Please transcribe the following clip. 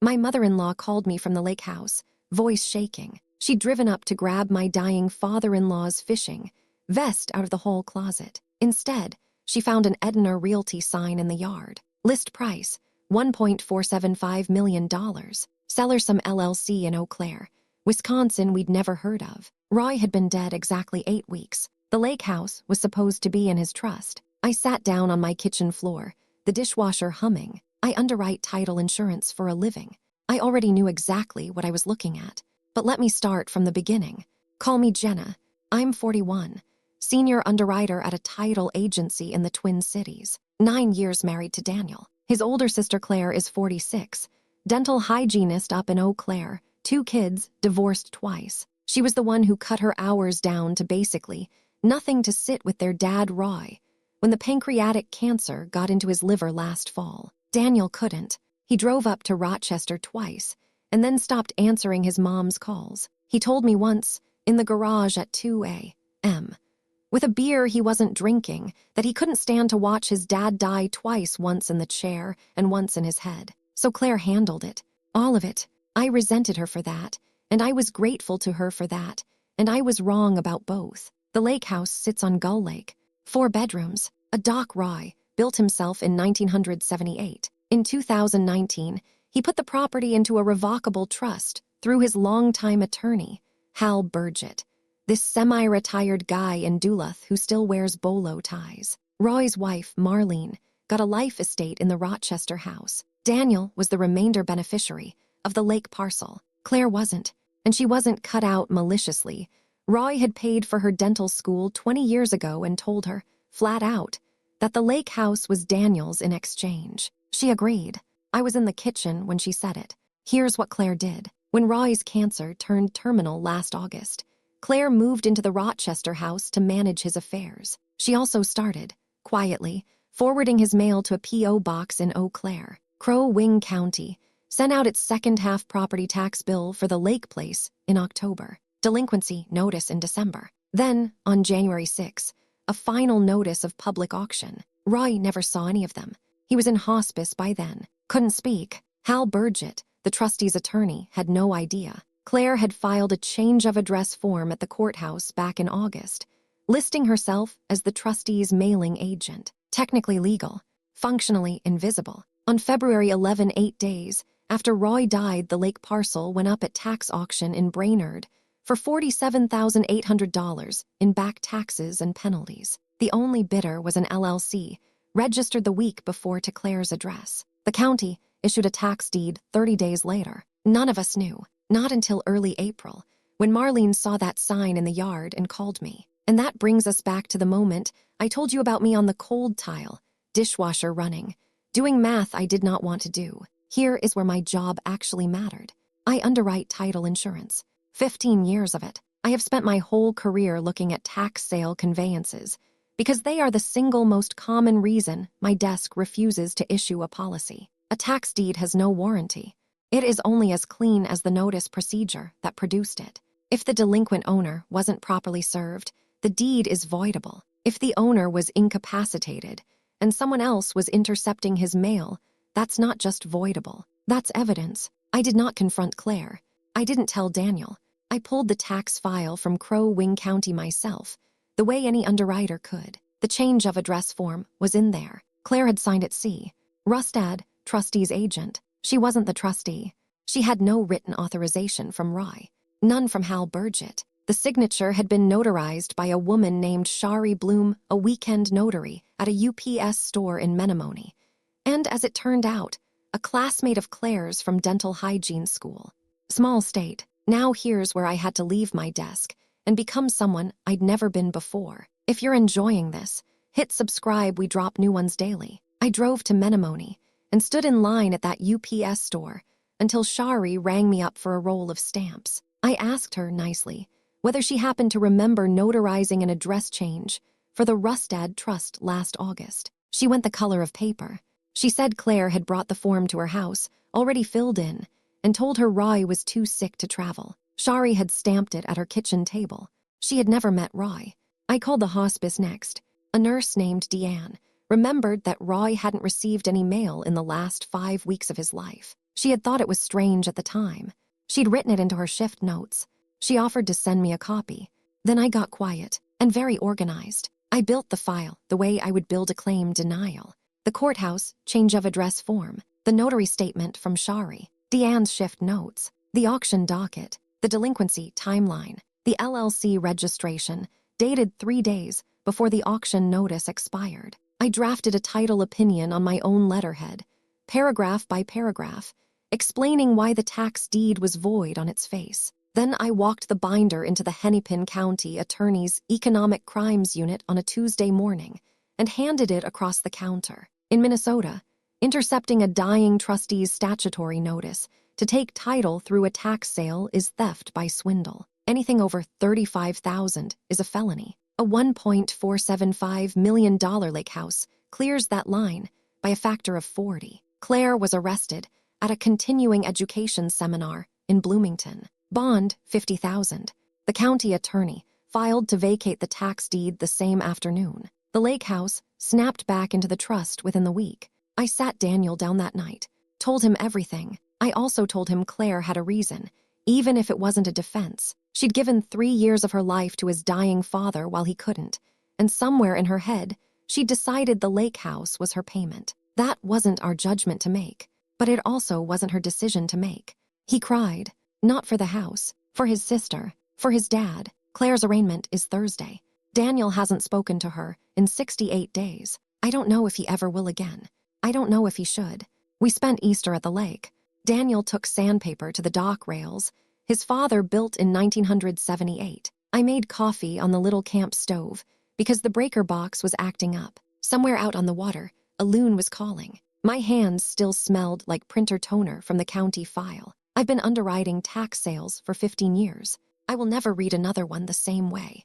My mother-in-law called me from the lake house, voice shaking. She'd driven up to grab my dying father-in-law's fishing vest out of the hall closet. Instead, she found an Edna Realty sign in the yard. List price, $1.475 million. Seller some LLC in Eau Claire, Wisconsin we'd never heard of. Roy had been dead exactly 8 weeks. The lake house was supposed to be in his trust. I sat down on my kitchen floor, the dishwasher humming. I underwrite title insurance for a living. I already knew exactly what I was looking at. But let me start from the beginning. Call me Jenna. I'm 41, senior underwriter at a title agency in the Twin Cities. 9 years married to Daniel. His older sister Claire is 46, dental hygienist up in Eau Claire, 2 kids, divorced twice. She was the one who cut her hours down to basically nothing to sit with their dad Roy when the pancreatic cancer got into his liver last fall. Daniel couldn't. He drove up to Rochester twice and then stopped answering his mom's calls. He told me once, in the garage at 2 a.m., with a beer he wasn't drinking, that he couldn't stand to watch his dad die twice, once in the chair and once in his head. So Claire handled it. All of it. I resented her for that, and I was grateful to her for that, and I was wrong about both. The lake house sits on Gull Lake. 4 bedrooms. A dock Roy built himself in 1978. In 2019, he put the property into a revocable trust through his longtime attorney, Hal Burgett, this semi-retired guy in Duluth who still wears bolo ties. Roy's wife, Marlene, got a life estate in the Rochester house. Daniel was the remainder beneficiary of the lake parcel. Claire wasn't, and she wasn't cut out maliciously. Roy had paid for her dental school 20 years ago and told her, flat out, that the lake house was Daniel's in exchange. She agreed. I was in the kitchen when she said it. Here's what Claire did. When Roy's cancer turned terminal last August, Claire moved into the Rochester house to manage his affairs. She also started, quietly, forwarding his mail to a P.O. box in Eau Claire. Crow Wing County sent out its second-half property tax bill for the lake place in October. Delinquency notice in December. Then, on January 6, a final notice of public auction. Roy never saw any of them. He was in hospice by then. Couldn't speak. Hal Burgett, the trustee's attorney, had no idea. Claire had filed a change of address form at the courthouse back in August, listing herself as the trustee's mailing agent. Technically legal, functionally invisible. On February 11, 8 days after Roy died, the lake parcel went up at tax auction in Brainerd for $47,800 in back taxes and penalties. The only bidder was an LLC, registered the week before to Claire's address. The county issued a tax deed 30 days later. None of us knew, not until early April, when Marlene saw that sign in the yard and called me. And that brings us back to the moment I told you about me on the cold tile, dishwasher running, doing math I did not want to do. Here is where my job actually mattered. I underwrite title insurance. 15 years of it. I have spent my whole career looking at tax sale conveyances because they are the single most common reason my desk refuses to issue a policy. A tax deed has no warranty. It is only as clean as the notice procedure that produced it. If the delinquent owner wasn't properly served, the deed is voidable. If the owner was incapacitated and someone else was intercepting his mail, that's not just voidable. That's evidence. I did not confront Claire. I didn't tell Daniel. I pulled the tax file from Crow Wing County myself, the way any underwriter could. The change of address form was in there. Claire had signed it C. Rustad, trustee's agent. She wasn't the trustee. She had no written authorization from Roy. None from Hal Burgett. The signature had been notarized by a woman named Shari Bloom, a weekend notary at a UPS store in Menomonee. And as it turned out, a classmate of Claire's from dental hygiene school. Small state. Now here's where I had to leave my desk and become someone I'd never been before. If you're enjoying this, hit subscribe. We drop new ones daily. I drove to Menomonee and stood in line at that UPS store until Shari rang me up for a roll of stamps. I asked her nicely whether she happened to remember notarizing an address change for the Rustad Trust last August. She went the color of paper. She said Claire had brought the form to her house, already filled in, and told her Roy was too sick to travel. Shari had stamped it at her kitchen table. She had never met Roy. I called the hospice next. A nurse named Deanne remembered that Roy hadn't received any mail in the last 5 weeks of his life. She had thought it was strange at the time. She'd written it into her shift notes. She offered to send me a copy. Then I got quiet and very organized. I built the file the way I would build a claim denial. The courthouse change of address form, the notary statement from Shari, Deanne's shift notes, the auction docket, the delinquency timeline, the LLC registration, dated 3 days before the auction notice expired. I drafted a title opinion on my own letterhead, paragraph by paragraph, explaining why the tax deed was void on its face. Then I walked the binder into the Hennepin County Attorney's Economic Crimes Unit on a Tuesday morning and handed it across the counter. In Minnesota, intercepting a dying trustee's statutory notice to take title through a tax sale is theft by swindle. Anything over $35,000 is a felony. A $1.475 million lake house clears that line by a factor of 40. Claire was arrested at a continuing education seminar in Bloomington. Bond, $50,000. The county attorney filed to vacate the tax deed the same afternoon. The lake house snapped back into the trust within the week. I sat Daniel down that night, told him everything. I also told him Claire had a reason, even if it wasn't a defense. She'd given 3 years of her life to his dying father while he couldn't, and somewhere in her head, she'd decided the lake house was her payment. That wasn't our judgment to make, but it also wasn't her decision to make. He cried, not for the house, for his sister, for his dad. Claire's arraignment is Thursday. Daniel hasn't spoken to her in 68 days. I don't know if he ever will again. I don't know if he should. We spent Easter at the lake. Daniel took sandpaper to the dock rails his father built in 1978. I made coffee on the little camp stove because the breaker box was acting up. Somewhere out on the water, a loon was calling. My hands still smelled like printer toner from the county file. I've been underwriting tax sales for 15 years. I will never read another one the same way.